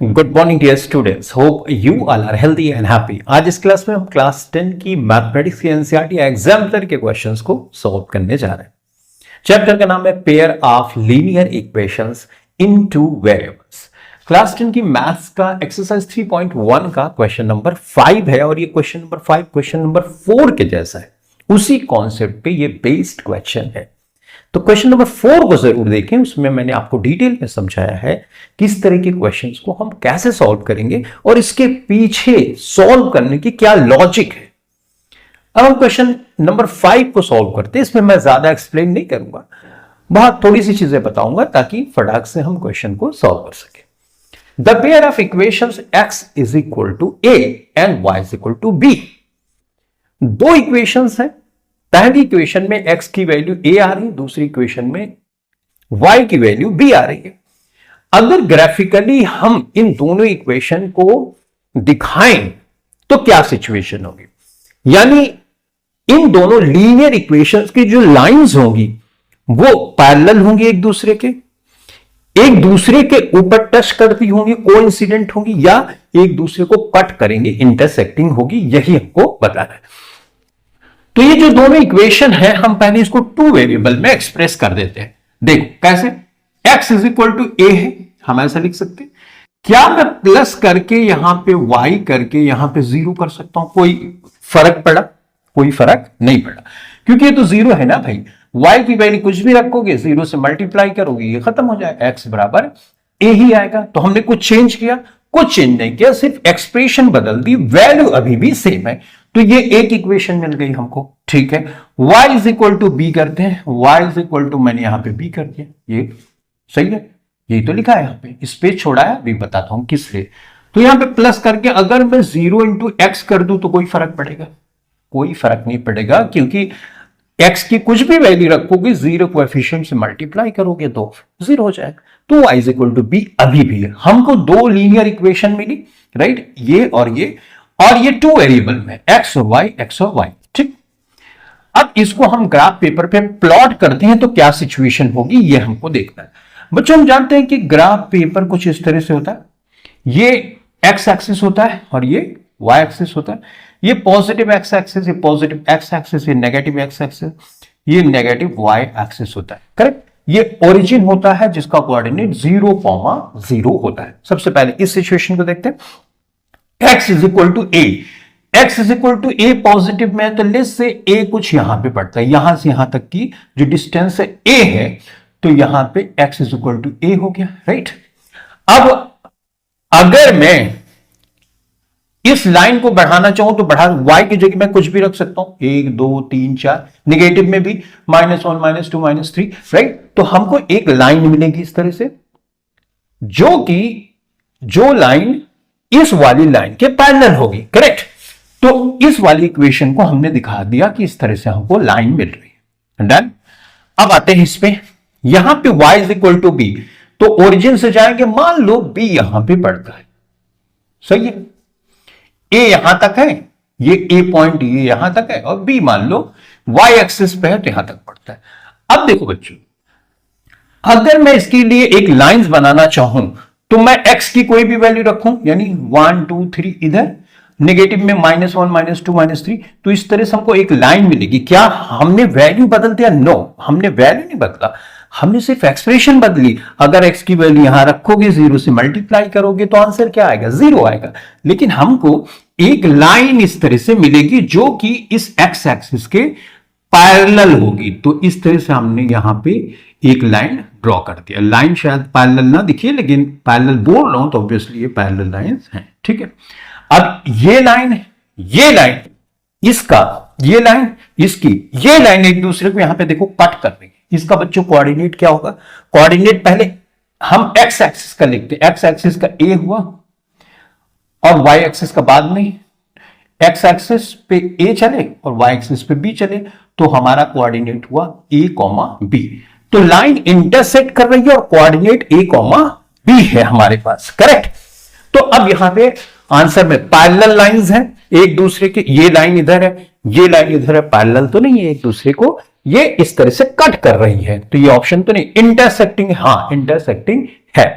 Good morning dear students, hope you all are healthy and happy. आज इस class में हम क्लास 10 की मैथमेटिक्स की एनसीईआरटी एग्जाम्पलर के क्वेश्चंस को सॉल्व करने जा रहे हैं। चैप्टर का नाम है pair of linear equations in two variables. Class 10 की मैथ्स का एक्सरसाइज 3.1 का क्वेश्चन नंबर 5 है और ये क्वेश्चन नंबर 5 क्वेश्चन नंबर 4 के जैसा है, उसी कॉन्सेप्ट पे ये बेस्ड क्वेश्चन है। तो क्वेश्चन नंबर 4 को जरूर देखें, उसमें मैंने आपको डिटेल में समझाया है किस तरह के क्वेश्चंस को हम कैसे सॉल्व करेंगे और इसके पीछे सॉल्व करने की क्या लॉजिक है। अब हम क्वेश्चन नंबर 5 को सॉल्व करते हैं। इसमें मैं ज्यादा एक्सप्लेन नहीं करूंगा, बहुत थोड़ी सी चीजें बताऊंगा ताकि फटाक से हम क्वेश्चन को सॉल्व कर सके। The pair of equations x is equal to a and y is equal to b। दो इक्वेशंस हैं, पहली इक्वेशन में x की वैल्यू a आ रही है, दूसरी इक्वेशन में y की वैल्यू b आ रही है। अगर ग्राफिकली हम इन दोनों इक्वेशन को दिखाएं तो क्या सिचुएशन होगी, यानी इन दोनों लीनियर इक्वेशंस की जो लाइंस होंगी वो पैरेलल होंगी, एक दूसरे के ऊपर टच करती होंगी, कोइंसिडेंट होंगी, या एक दूसरे को कट करेंगे, इंटरसेक्टिंग होगी, यही हमको बताना है। तो ये जो दोनों इक्वेशन है हम पहले इसको टू वेरिएबल में एक्सप्रेस कर देते हैं। देखो कैसे, x is equal to a है, हम ऐसा लिख सकते हैं। क्या मैं प्लस करके यहां पे y करके यहां पे 0 कर सकता हूं? कोई फर्क पड़ा? कोई फर्क नहीं पड़ा, क्योंकि ये तो 0 है ना भाई। y की वैल्यू कुछ भी रखोगे, 0 से मल्टीप्लाई करोगे, ये खत्म हो जाए, x बराबर a ही आएगा। तो हमने कुछ चेंज किया? कुछ चेंज नहीं किया, सिर्फ एक्सप्रेशन बदल दी, वैल्यू अभी भी सेम है। तो ये एक इक्वेशन मिल गई हमको, ठीक है। y is equal to b करते हैं, y इज इक्वल टू मैंने यहां पे b कर दिया, ये सही है, यही तो लिखा है यहां पे, स्पेस छोड़ा है, अभी बताता हूं किस लिए। तो यहां पे प्लस करके अगर मैं 0 इंटू एक्स कर दूं तो कोई फर्क पड़ेगा? कोई फर्क नहीं पड़ेगा, क्योंकि x की कुछ भी वैल्यू रखोगे, 0 कोएफिशिएंट से मल्टीप्लाई करोगे तो 0 हो जाएगा। तो y is equal to b अभी भी है। हमको दो लीनियर इक्वेशन मिली, राइट, ये और ये टू वेरिएबल में x और y, ठीक। अब इसको हम ग्राफ पेपर पे प्लॉट करते हैं तो क्या सिचुएशन होगी ये हमको देखना है। बच्चों हम जानते हैं कि ग्राफ पेपर कुछ इस तरह से होता है, ये x एक्सिस होता है और ये y एक्सिस होता है। ये पॉजिटिव x एक्सिस, ये पॉजिटिव x एक्सिस, ये नेगेटिव x एक्सिस, ये नेगेटिव y एक्सिस होता है, करेक्ट। ये ओरिजिन होता है जिसका कोऑर्डिनेट 0,0 होता है। सबसे पहले इस सिचुएशन को देखते हैं, x is equal to a, x is equal to a positive में, तो लेट्स से a कुछ यहां पे पड़ता है, यहां से यहां तक की जो डिस्टेंस है a है, तो यहां पे x is equal to a हो गया, राइट। अब अगर मैं इस लाइन को बढ़ाना चाहूं तो बढ़ा, y की जगह मैं कुछ भी रख सकता हूं, 1 2 3 4, निगेटिव में भी -1 -2 -3, राइट। तो हमको एक लाइन मिलेगी इस तरह से, जो लाइन इस वाली लाइन के पैरेलल होगी, करेक्ट। तो इस वाली इक्वेशन को हमने दिखा दिया कि इस तरह से हमको लाइन मिल रही है, डन। अब आते हैं इस पे, यहां पे y is equal to b, तो ओरिजिन से जाएंगे, मान लो b यहां पे पड़ता है, सही है, a यहां तक है, ये a पॉइंट ये यहां तक है, और b मान लो y एक्सिस पे है तो यहां तक पड़ता है। अब देखो बच्चों, अगर मैं इसके लिए एक लाइंस बनाना चाहूं तो मैं x की कोई भी वैल्यू रखूं, यानी 1 2 3 इधर, नेगेटिव में -1 -2 -3, तो इस तरह से हमको एक लाइन मिलेगी। क्या हमने वैल्यू बदल दिया? नो, हमने वैल्यू नहीं बदला, हमने सिर्फ एक्सप्रेशन बदली। अगर x की वैल्यू यहां रखोगे, 0 से मल्टीप्लाई करोगे तो आंसर क्या आएगा? 0 आएगा। लेकिन हमको एक लाइन इस तरह से मिलेगी जो कि इस x एक्सिस के पैरेलल होगी, तो इस तरह से हमने यहां पे एक लाइन ड्रॉ कर दिया। लाइन शायद पैरेलल ना दिखिए, लेकिन पैरेलल बोल रहा हूं तो ऑब्वियसली ये पैरेलल लाइंस हैं, ठीक है। अब ये लाइन इसका, ये लाइन इसकी, ये लाइन एक दूसरे को यहां पे देखो कट कर रही है। इसका बच्चों कोऑर्डिनेट क्या होगा? कोऑर्डिनेट पहले हम x एक्सिस का लिखते हैं, x एक्सिस का a हुआ और y एक्सिस का बाद में, x एक्सिस पे a चले और y एक्सिस पे b चले, तो हमारा कोऑर्डिनेट हुआ a, b। तो लाइन इंटरसेक्ट कर रही है और कोऑर्डिनेट a, b है हमारे पास, करेक्ट। तो अब यहां पे आंसर में पैरेलल लाइंस हैं एक दूसरे के, ये लाइन इधर है, ये लाइन इधर है, पैरेलल तो नहीं है एक दूसरे को, ये इस तरह से कट कर रही है, तो ये ऑप्शन तो नहीं, इंटरसेक्टिंग, हाँ इंटरसेक्टिंग है।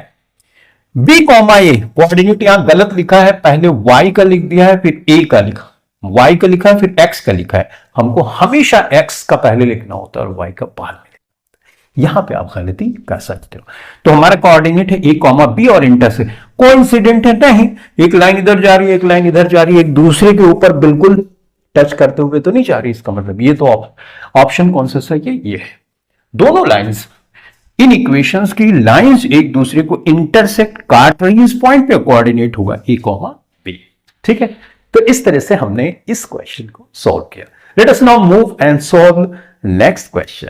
बी कॉमा ए, कोऑर्डिनेट यहां गलत लिखा है, पहले y का लिख दिया है फिर a का लिखा, y का लिखा है फिर x का लिखा है, हमको हमेशा x का पहले लिखना होता है और y का बाद में लिखना होता है। यहां पे आप गलती कर सकते हो। तो हमारा कोऑर्डिनेट है a कॉमा बी और इंटरसेक्ट, कोइंसिडेंट है नहीं, एक लाइन इधर जा रही है एक लाइन इधर जा रही है, एक दूसरे के ऊपर बिल्कुल टच करते हुए तो नहीं जा रही, इसका मतलब ये तो ऑप्शन कौन सा सही है, ये है। दोनों लाइंस, इन इक्वेशंस की लाइंस एक दूसरे को इंटरसेक्ट काट रही है, इस पॉइंट पे कोऑर्डिनेट होगा a कॉमा बी। ठीक है, तो इस तरह से हमने इस क्वेश्चन को सॉल्व किया। Let us now move and solve next question.